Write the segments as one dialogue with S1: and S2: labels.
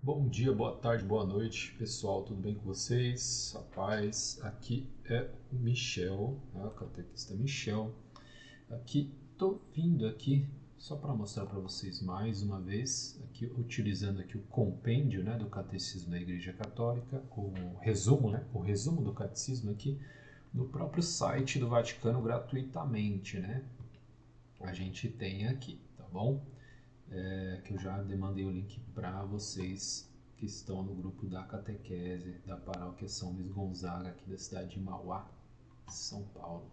S1: Bom dia, boa tarde, boa noite, pessoal, tudo bem com vocês? A paz, aqui é o Michel, o catequista Michel. Aqui, tô vindo aqui só para mostrar para vocês mais uma vez, aqui utilizando aqui o compêndio, do Catecismo da Igreja Católica, o resumo do Catecismo aqui no próprio site do Vaticano gratuitamente, A gente tem aqui, tá bom? Que eu já mandei o link para vocês que estão no grupo da catequese da paróquia São Luís Gonzaga, aqui da cidade de Mauá, São Paulo.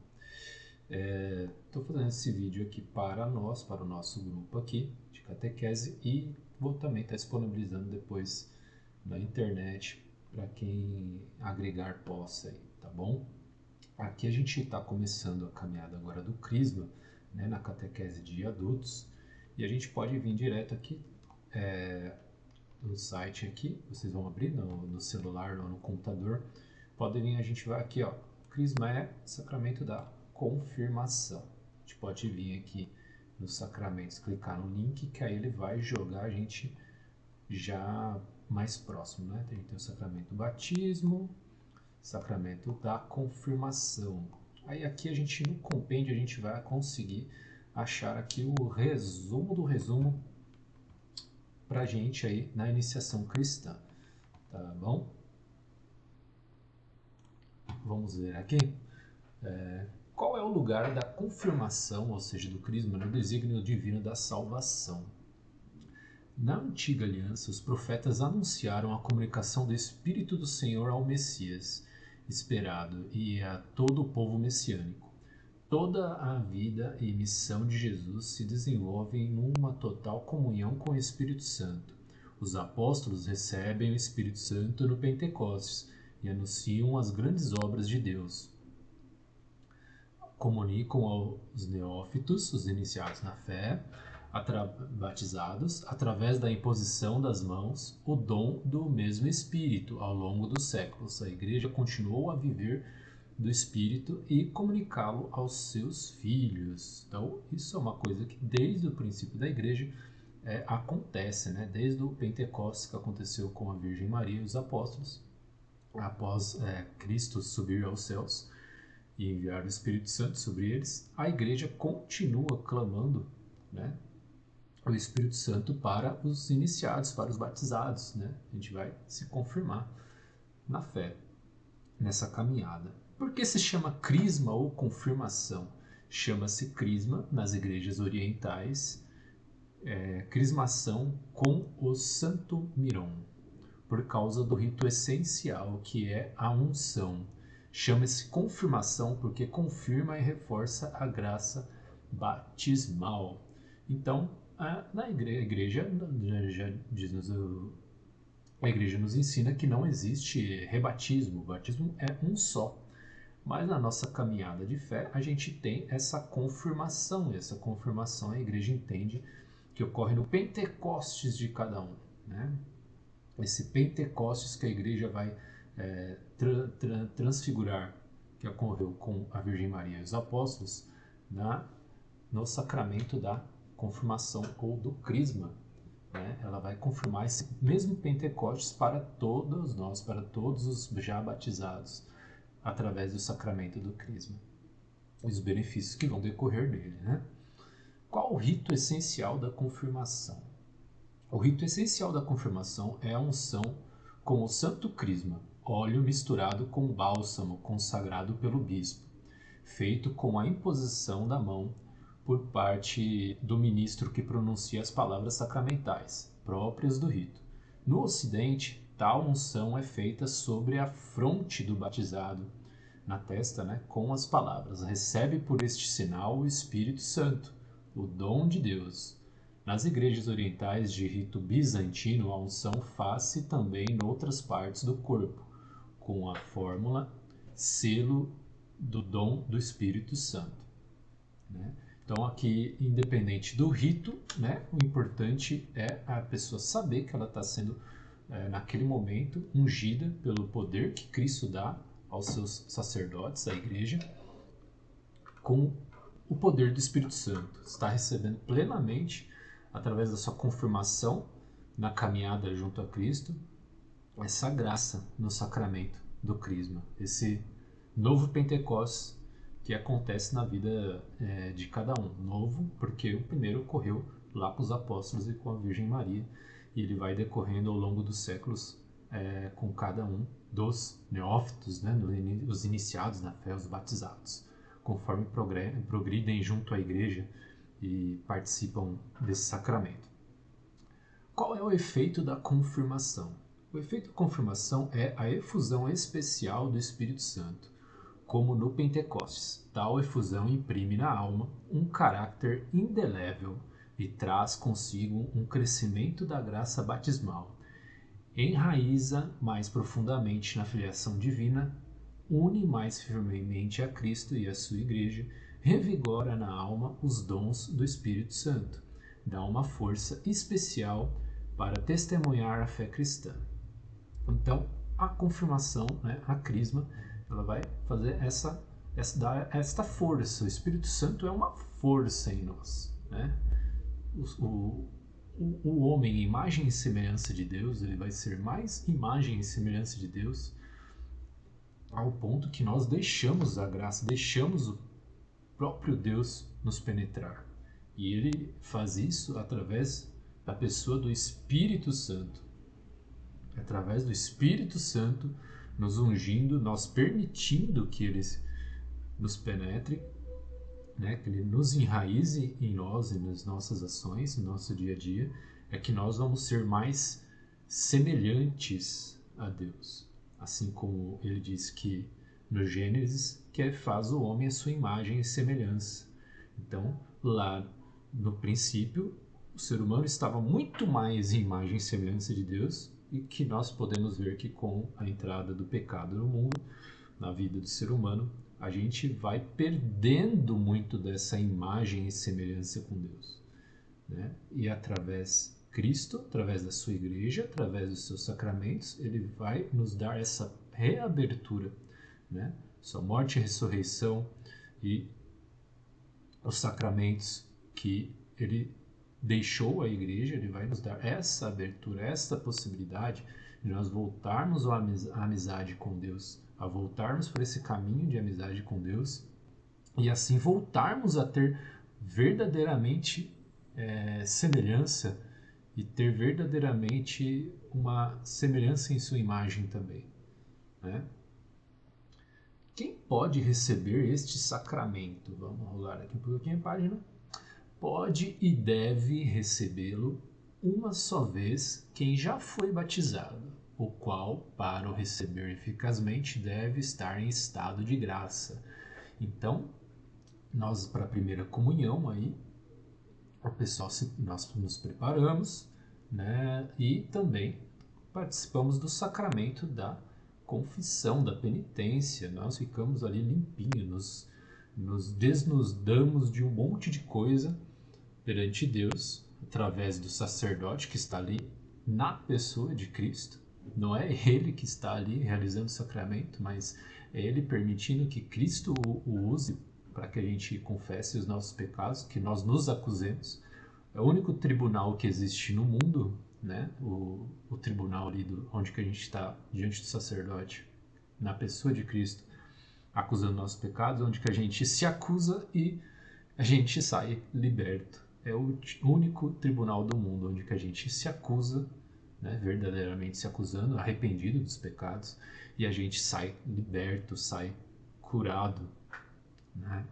S1: Estou fazendo esse vídeo aqui para nós, para o nosso grupo aqui de catequese, e vou também estar disponibilizando depois na internet para quem agregar possa aí, tá bom? Aqui a gente está começando a caminhada agora do Crisma, na catequese de adultos, e a gente pode vir direto aqui no site aqui, vocês vão abrir no celular ou no computador, podem vir, a gente vai aqui, ó, Crisma é sacramento da confirmação. A gente pode vir aqui nos sacramentos, clicar no link, que aí ele vai jogar a gente já mais próximo, A gente tem o sacramento do batismo, sacramento da confirmação. Aí aqui a gente, no compêndio, a gente vai conseguir achar aqui o resumo do resumo pra gente aí na iniciação cristã, tá bom? Vamos ver aqui. Qual é o lugar da confirmação, ou seja, do crisma, no desígnio divino da salvação? Na antiga aliança, os profetas anunciaram a comunicação do Espírito do Senhor ao Messias esperado e a todo o povo messiânico. Toda a vida e missão de Jesus se desenvolvem numa total comunhão com o Espírito Santo. Os apóstolos recebem o Espírito Santo no Pentecostes e anunciam as grandes obras de Deus. Comunicam aos neófitos, os iniciados na fé, batizados, através da imposição das mãos, o dom do mesmo Espírito ao longo dos séculos. A Igreja continuou a viver do Espírito e comunicá-lo aos seus filhos. Então, isso é uma coisa que desde o princípio da Igreja acontece, desde o Pentecostes, que aconteceu com a Virgem Maria e os apóstolos, após Cristo subir aos céus e enviar o Espírito Santo sobre eles, a Igreja continua clamando, o Espírito Santo para os iniciados, para os batizados, A gente vai se confirmar na fé, nessa caminhada. Por que se chama crisma ou confirmação? Chama-se crisma nas igrejas orientais, crismação com o Santo Miron, por causa do rito essencial que é a unção. Chama-se confirmação porque confirma e reforça a graça batismal. Então, na igreja já diz-nos a Igreja nos ensina que não existe rebatismo, o batismo é um só. Mas na nossa caminhada de fé, a gente tem essa confirmação, e essa confirmação a Igreja entende que ocorre no Pentecostes de cada um. Esse Pentecostes que a Igreja vai transfigurar, que ocorreu com a Virgem Maria e os apóstolos, no sacramento da confirmação ou do crisma. Ela vai confirmar esse mesmo Pentecostes para todos nós, para todos os já batizados, através do sacramento do crisma. Os benefícios que vão decorrer dele. Qual o rito essencial da confirmação? O rito essencial da confirmação é a unção com o santo crisma, óleo misturado com bálsamo consagrado pelo bispo, feito com a imposição da mão por parte do ministro que pronuncia as palavras sacramentais, próprias do rito. No Ocidente, tal unção é feita sobre a fronte do batizado, na testa, com as palavras: recebe por este sinal o Espírito Santo, o dom de Deus. Nas igrejas orientais de rito bizantino, a unção faz-se também em outras partes do corpo, com a fórmula selo do dom do Espírito Santo. Então aqui, independente do rito, o importante é a pessoa saber que ela está sendo, naquele momento, ungida pelo poder que Cristo dá aos seus sacerdotes, à igreja, com o poder do Espírito Santo. Está recebendo plenamente, através da sua confirmação, na caminhada junto a Cristo, essa graça no sacramento do crisma, esse novo Pentecostes que acontece na vida de cada um. Novo porque o primeiro ocorreu lá com os apóstolos e com a Virgem Maria, e ele vai decorrendo ao longo dos séculos com cada um dos neófitos, né, os iniciados na fé, os batizados, conforme progridem junto à igreja e participam desse sacramento. Qual é o efeito da confirmação? O efeito da confirmação é a efusão especial do Espírito Santo, como no Pentecostes. Tal efusão imprime na alma um caráter indelével e traz consigo um crescimento da graça batismal. Enraiza mais profundamente na filiação divina, une mais firmemente a Cristo e a sua Igreja, revigora na alma os dons do Espírito Santo, dá uma força especial para testemunhar a fé cristã. Então, a confirmação, né, a crisma, ela vai fazer dar esta força. O Espírito Santo é uma força em nós, né? O homem, imagem e semelhança de Deus, ele vai ser mais imagem e semelhança de Deus ao ponto que nós deixamos a graça, deixamos o próprio Deus nos penetrar. E ele faz isso através da pessoa do Espírito Santo. Através do Espírito Santo nos ungindo, nós permitindo que ele nos penetre, né, que ele nos enraize em nós e nas nossas ações, no nosso dia a dia, é que nós vamos ser mais semelhantes a Deus. Assim como ele diz que no Gênesis, que faz o homem a sua imagem e semelhança. Então, lá no princípio, o ser humano estava muito mais em imagem e semelhança de Deus, e que nós podemos ver que com a entrada do pecado no mundo, na vida do ser humano, a gente vai perdendo muito dessa imagem e semelhança com Deus, né? E através de Cristo, através da sua igreja, através dos seus sacramentos, ele vai nos dar essa reabertura, né? Sua morte e ressurreição e os sacramentos que ele deixou à igreja, ele vai nos dar essa abertura, essa possibilidade de nós voltarmos à amizade com Deus, a voltarmos por esse caminho de amizade com Deus e assim voltarmos a ter verdadeiramente semelhança e ter verdadeiramente uma semelhança em sua imagem também, né? Quem pode receber este sacramento? Vamos rolar aqui um pouquinho a página. Pode e deve recebê-lo uma só vez quem já foi batizado, o qual, para o receber eficazmente, deve estar em estado de graça. Então, nós para a primeira comunhão aí, o pessoal nós nos preparamos, né, e também participamos do sacramento da confissão, da penitência. Nós ficamos ali limpinhos, nos desnudamos de um monte de coisa perante Deus, através do sacerdote que está ali na pessoa de Cristo. Não é ele que está ali realizando o sacramento, mas é ele permitindo que Cristo o use para que a gente confesse os nossos pecados, que nós nos acusemos. É o único tribunal que existe no mundo, né? O tribunal ali onde que a gente está diante do sacerdote, na pessoa de Cristo, acusando nossos pecados, onde que a gente se acusa e a gente sai liberto. É o único tribunal do mundo onde que a gente se acusa, né, verdadeiramente se acusando, arrependido dos pecados, e a gente sai liberto, sai curado, né?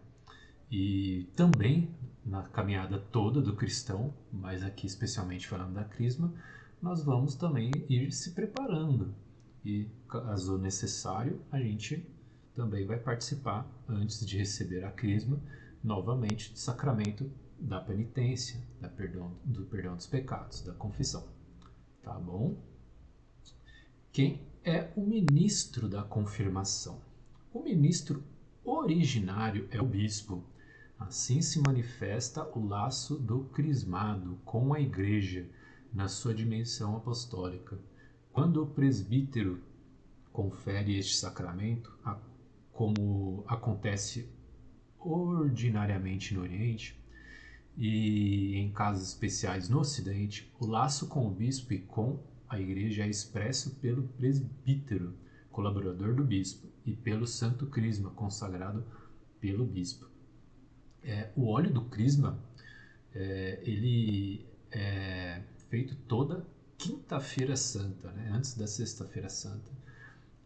S1: E também na caminhada toda do cristão, mas aqui especialmente falando da crisma, nós vamos também ir se preparando, e caso necessário a gente também vai participar antes de receber a crisma novamente do sacramento da penitência, do perdão dos pecados, da confissão. Tá bom? Quem é o ministro da confirmação? O ministro originário é o bispo. Assim se manifesta o laço do crismado com a igreja na sua dimensão apostólica. Quando o presbítero confere este sacramento, como acontece ordinariamente no Oriente, E em casos especiais no Ocidente, o laço com o bispo e com a igreja é expresso pelo presbítero, colaborador do bispo, e pelo santo crisma, consagrado pelo bispo. O óleo do crisma, ele é feito toda quinta-feira santa, né? Antes da sexta-feira santa.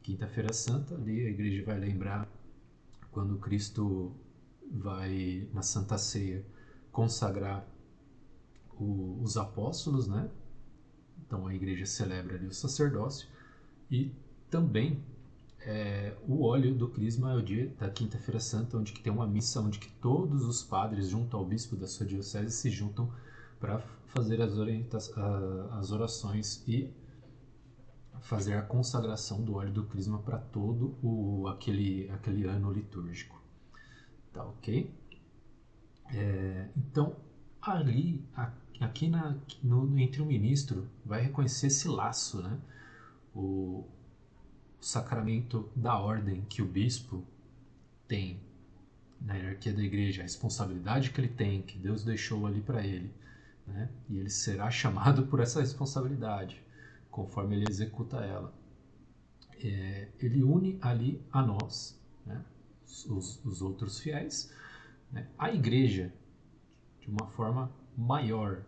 S1: Quinta-feira santa, ali a igreja vai lembrar quando Cristo vai na Santa Ceia consagrar os apóstolos, né? Então a igreja celebra ali o sacerdócio e também o óleo do crisma é o dia da Quinta-feira Santa, onde que tem uma missa onde que todos os padres junto ao bispo da sua diocese se juntam para fazer as orações e fazer a consagração do óleo do crisma para todo aquele ano litúrgico. Tá ok? Então, ali, aqui entre o ministro, vai reconhecer esse laço, né? O sacramento da ordem que o bispo tem na hierarquia da igreja, a responsabilidade que ele tem, que Deus deixou ali para ele, né? E ele será chamado por essa responsabilidade, conforme ele executa ela. Ele une ali a nós, né? os outros fiéis, né? A igreja, de uma forma maior.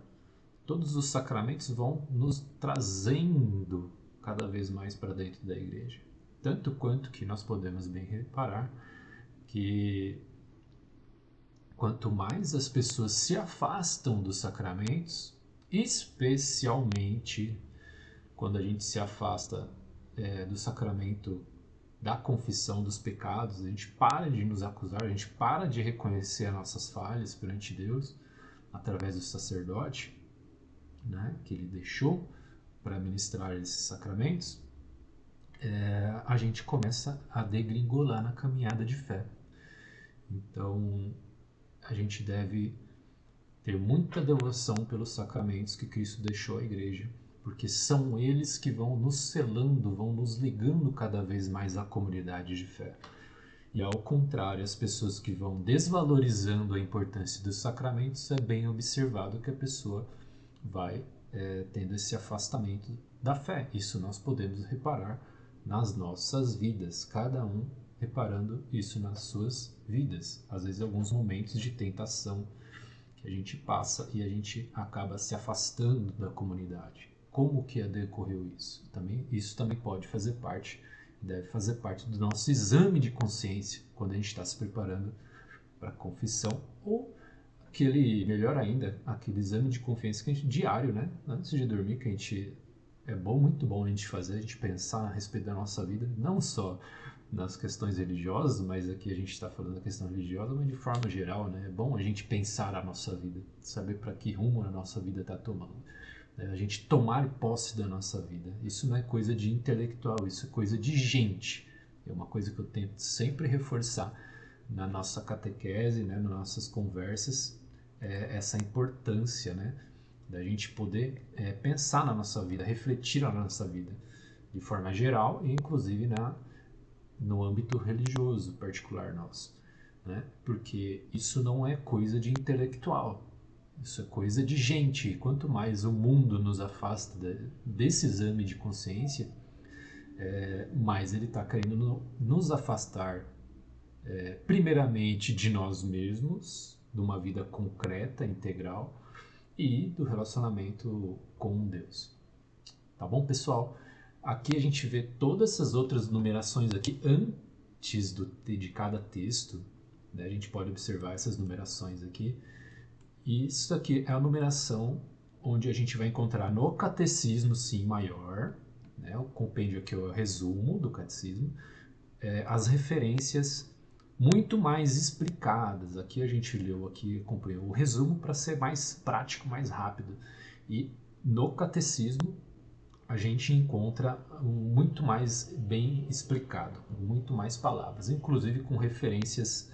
S1: Todos os sacramentos vão nos trazendo cada vez mais para dentro da igreja. Tanto quanto que nós podemos bem reparar que quanto mais as pessoas se afastam dos sacramentos, especialmente quando a gente se afasta do sacramento da confissão dos pecados, a gente para de nos acusar, a gente para de reconhecer as nossas falhas perante Deus através do sacerdote, né, que ele deixou para ministrar esses sacramentos, a gente começa a degringolar na caminhada de fé. Então, a gente deve ter muita devoção pelos sacramentos que Cristo deixou à igreja, porque são eles que vão nos selando, vão nos ligando cada vez mais à comunidade de fé. E ao contrário, as pessoas que vão desvalorizando a importância dos sacramentos, é bem observado que a pessoa vai tendo esse afastamento da fé. Isso nós podemos reparar nas nossas vidas, cada um reparando isso nas suas vidas. Às vezes, alguns momentos de tentação que a gente passa e a gente acaba se afastando da comunidade. Como que decorreu isso? Isso também pode fazer parte, deve fazer parte do nosso exame de consciência quando a gente está se preparando para a confissão, ou melhor ainda, aquele exame de confiança que a gente, diário, né? Antes de dormir, que muito bom a gente fazer, a gente pensar a respeito da nossa vida, não só nas questões religiosas, mas aqui a gente está falando da questão religiosa, mas de forma geral, né? É bom a gente pensar a nossa vida, saber para que rumo a nossa vida está tomando. Né? A gente tomar posse da nossa vida. Isso não é coisa de intelectual, isso é coisa de gente. É uma coisa que eu tento sempre reforçar na nossa catequese, né? Nas nossas conversas, essa importância, né? Da gente poder pensar na nossa vida, refletir na nossa vida de forma geral e inclusive no âmbito religioso particular nosso, né? Porque isso não é coisa de intelectual, isso é coisa de gente. E quanto mais o mundo nos afasta desse exame de consciência, mais ele está querendo nos afastar primeiramente de nós mesmos, de uma vida concreta, integral, e do relacionamento com Deus. Tá bom, pessoal? Aqui a gente vê todas essas outras numerações aqui antes de cada texto, né? A gente pode observar essas numerações aqui. E isso aqui é a numeração onde a gente vai encontrar no catecismo, sim, maior, né? O compêndio aqui é o resumo do catecismo, as referências muito mais explicadas. Aqui a gente leu, aqui acompanhou o resumo para ser mais prático, mais rápido. E no catecismo a gente encontra muito mais bem explicado, muito mais palavras, inclusive com referências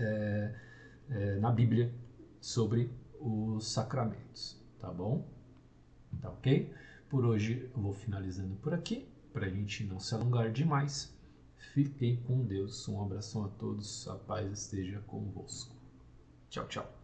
S1: na Bíblia sobre os sacramentos, tá bom? Tá ok? Por hoje eu vou finalizando por aqui, para a gente não se alongar demais. Fiquem com Deus, um abração a todos, a paz esteja convosco. Tchau, tchau.